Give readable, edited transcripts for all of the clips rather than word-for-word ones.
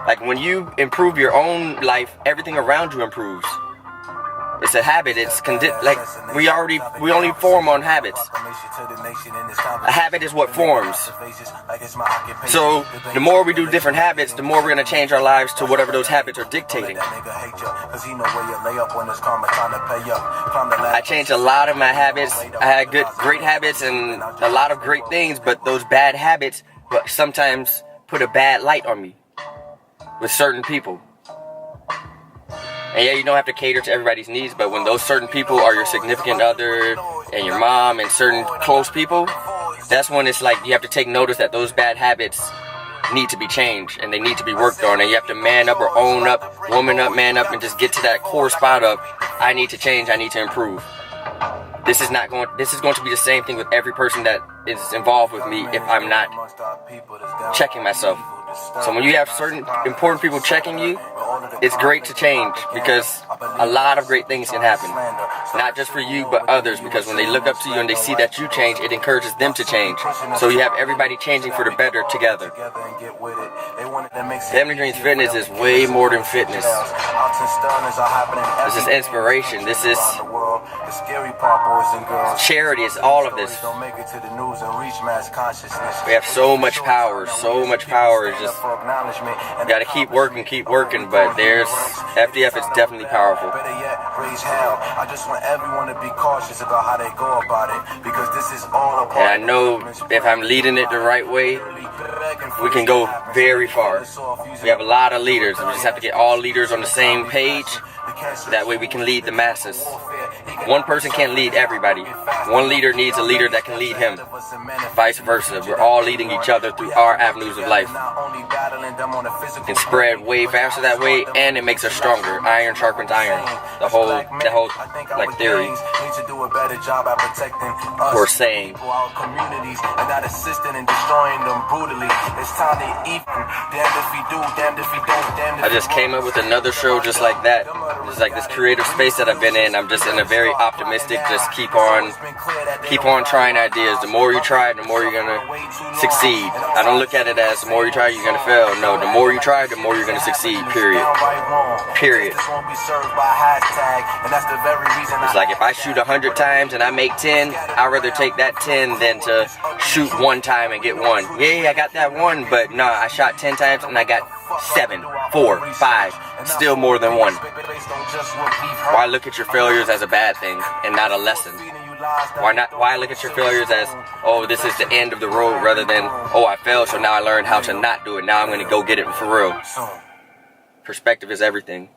Like when you improve your own life, everything around you improves. It's a habit. It's like we only form on habits. A habit is what forms. So the more we do different habits, the more we're going to change our lives to whatever those habits are dictating. I changed a lot of my habits. I had great habits and a lot of great things, but those bad habits sometimes put a bad light on me with certain people. And yeah, you don't have to cater to everybody's needs, but when those certain people are your significant other and your mom and certain close people, that's when it's like you have to take notice that those bad habits need to be changed and they need to be worked on, and you have to man up or own up, woman up, man up, and just get to that core spot of I need to change, I need to improve. This is going to be the same thing with every person that is involved with me if I'm not checking myself. So when you have certain important people checking you, it's great to change because a lot of great things can happen. Not just for you, but others, because when they look up to you and they see that you change, it encourages them to change. So you have everybody changing for the better together. Family Dreams Fitness is way more than fitness. This is inspiration. This is charity. It's all of this. We have so much power. So much power. Just got to keep working, but there's FDF is definitely powerful. And I know if I'm leading it the right way, we can go very far. We have a lot of leaders. We just have to get all leaders on the same page. That way we can lead the masses. One person can't lead everybody. One leader needs a leader that can lead him. Vice versa. We're all leading each other through our avenues of life. It can spread way faster that way, and it makes us stronger. Iron sharpens iron. The whole like theory or saying. I just came up with another show just like that. It's like this creative space that I've been in. I'm just in a very optimistic, just keep on trying ideas. The more you try, the more you're gonna succeed. I don't look at it as the more you try, you're gonna fail. No, the more you try, the more you're gonna succeed, period. It's like if I shoot 100 times and I make 10, I'd rather take that 10 than to shoot one time and get one. Yeah, I got that one, but nah, I shot 10 times and I got 7, 4, 5, still more than one. Why look at your failures as a bad thing and not a lesson? Why look at your failures as, oh, this is the end of the road, rather than, oh, I failed, so now I learned how to not do it. Now I'm going to go get it for real. Perspective is everything.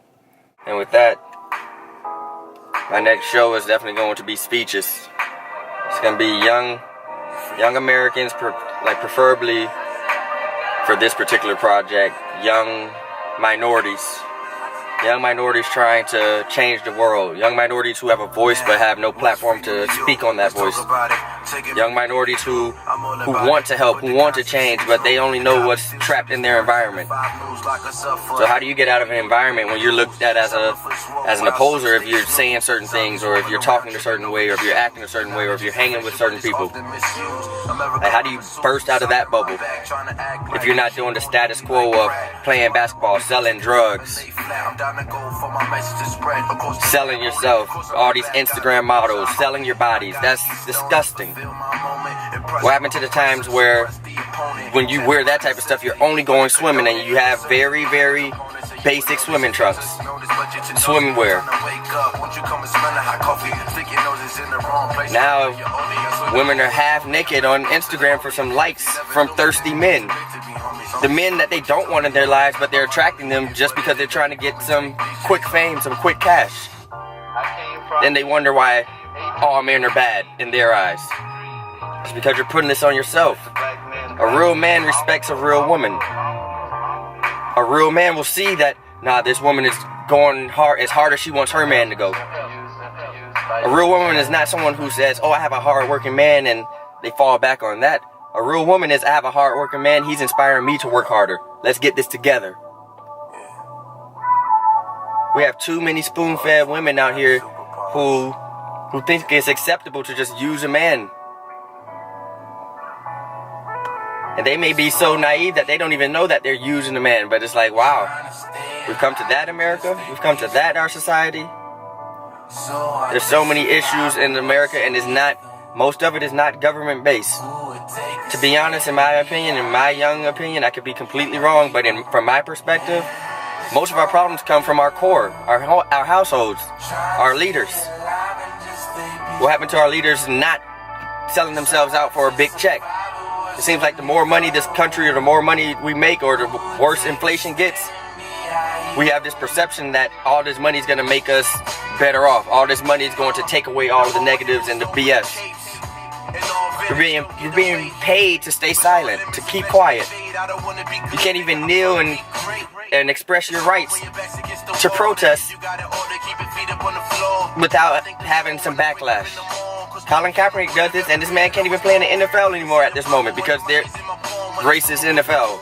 And with that, my next show is definitely going to be speeches. It's going to be young Americans, preferably for this particular project, young minorities trying to change the world, young minorities who have a voice but have no platform to speak on that voice, young minorities who want to help, who want to change, but they only know what's trapped in their environment. So how do you get out of an environment when you're looked at as an opposer if you're saying certain things, or if you're talking a certain way, or if you're acting a certain way, or if you're hanging with certain people? Like, how do you burst out of that bubble if you're not doing the status quo of playing basketball, selling drugs, selling yourself, all these Instagram models, selling your bodies? That's disgusting. What happened to the times where when you wear that type of stuff, you're only going swimming and you have very, very basic swimming trunks, swimming wear? Now women are half naked on Instagram for some likes from thirsty men. The men that they don't want in their lives, but they're attracting them just because they're trying to get some quick fame, some quick cash. Then they wonder why all men are bad in their eyes. It's because you're putting this on yourself. A real man respects a real woman. A real man will see that, nah, this woman is going hard as she wants her man to go. A real woman is not someone who says, oh, I have a hard-working man, and they fall back on that. A real woman is, I have a hard-working man, he's inspiring me to work harder. Let's get this together. We have too many spoon-fed women out here who think it's acceptable to just use a man. And they may be so naive that they don't even know that they're using the man. But it's like, wow, we've come to that America. We've come to that our society. There's so many issues in America, and most of it is not government based. To be honest, in my opinion, in my young opinion, I could be completely wrong, but from my perspective, most of our problems come from our core, our households, our leaders. What happened to our leaders not selling themselves out for a big check? It seems like the more money this country, or the more money we make, or the worse inflation gets, we have this perception that all this money is going to make us better off. All this money is going to take away all of the negatives and the BS. You're being paid to stay silent, to keep quiet. You can't even kneel and express your rights, to protest without having some backlash. Colin Kaepernick does this, and this man can't even play in the NFL anymore at this moment because they're racist NFL.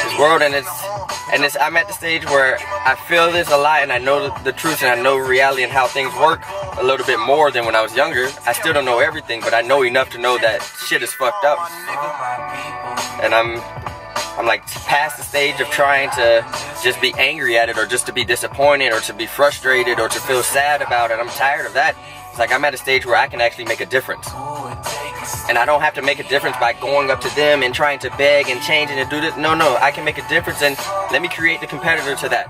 This world, and I'm at the stage where I feel this a lot, and I know the truth, and I know reality and how things work a little bit more than when I was younger. I still don't know everything, but I know enough to know that shit is fucked up. And I'm like past the stage of trying to just be angry at it, or just to be disappointed, or to be frustrated, or to feel sad about it. I'm tired of that. It's like I'm at a stage where I can actually make a difference. And I don't have to make a difference by going up to them and trying to beg and change and do this. No, I can make a difference, and let me create the competitor to that.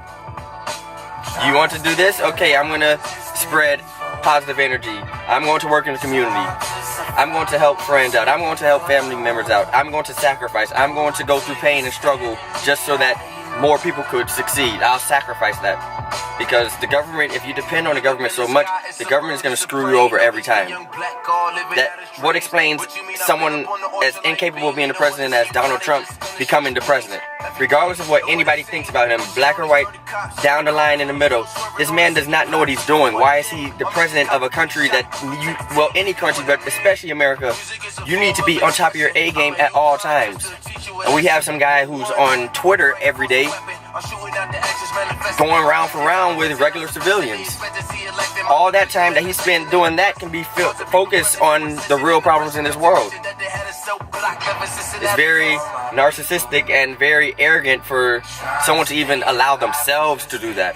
You want to do this? Okay, I'm going to spread positive energy. I'm going to work in the community. I'm going to help friends out. I'm going to help family members out. I'm going to sacrifice. I'm going to go through pain and struggle just so that more people could succeed. I'll sacrifice that. Because the government, if you depend on the government so much, the government is going to screw you over every time. What explains someone as incapable of being the president as Donald Trump becoming the president? Regardless of what anybody thinks about him, black or white, down the line, in the middle, this man does not know what he's doing. Why is he the president of a country that any country, but especially America, you need to be on top of your A game at all times. And we have some guy who's on Twitter every day going round for round with regular civilians. All that time that he spent doing that can be focused on the real problems in this world. It's very narcissistic and very arrogant for someone to even allow themselves to do that.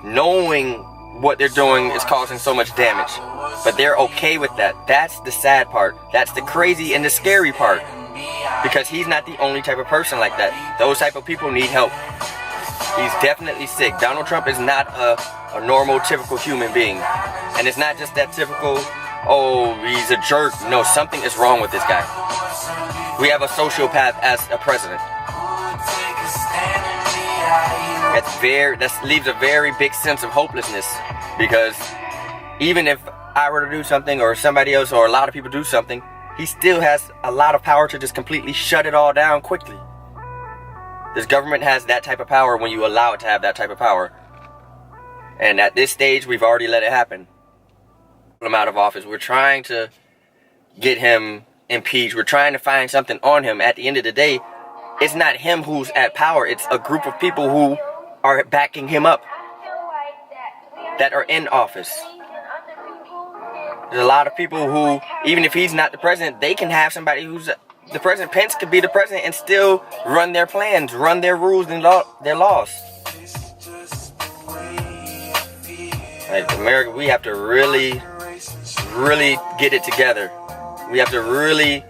Knowing what they're doing is causing so much damage. But they're okay with that. That's the sad part. That's the crazy and the scary part. Because he's not the only type of person like that. Those type of people need help. He's definitely sick. Donald Trump is not a normal, typical human being. And it's not just that typical, oh, he's a jerk. No, something is wrong with this guy. We have a sociopath as a president. That leaves a very big sense of hopelessness. Because even if I were to do something, or somebody else, or a lot of people do something, he still has a lot of power to just completely shut it all down quickly. This government has that type of power when you allow it to have that type of power. And at this stage, we've already let it happen. Put him out of office. We're trying to get him impeached. We're trying to find something on him. At the end of the day, it's not him who's at power. It's a group of people who are backing him up, that are in office. There's a lot of people who, even if he's not the president, they can have somebody who's the president. Pence could be the president and still run their plans, run their rules and their laws. Like America, we have to really get it together. We have to really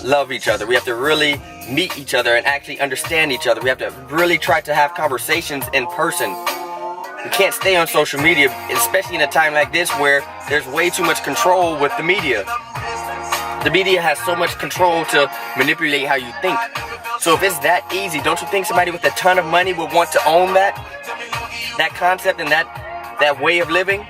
love each other. We have to really meet each other and actually understand each other. We have to really try to have conversations in person. We can't stay on social media, especially in a time like this where there's way too much control with the media. The media has so much control to manipulate how you think. So if it's that easy, don't you think somebody with a ton of money would want to own that concept and that way of living?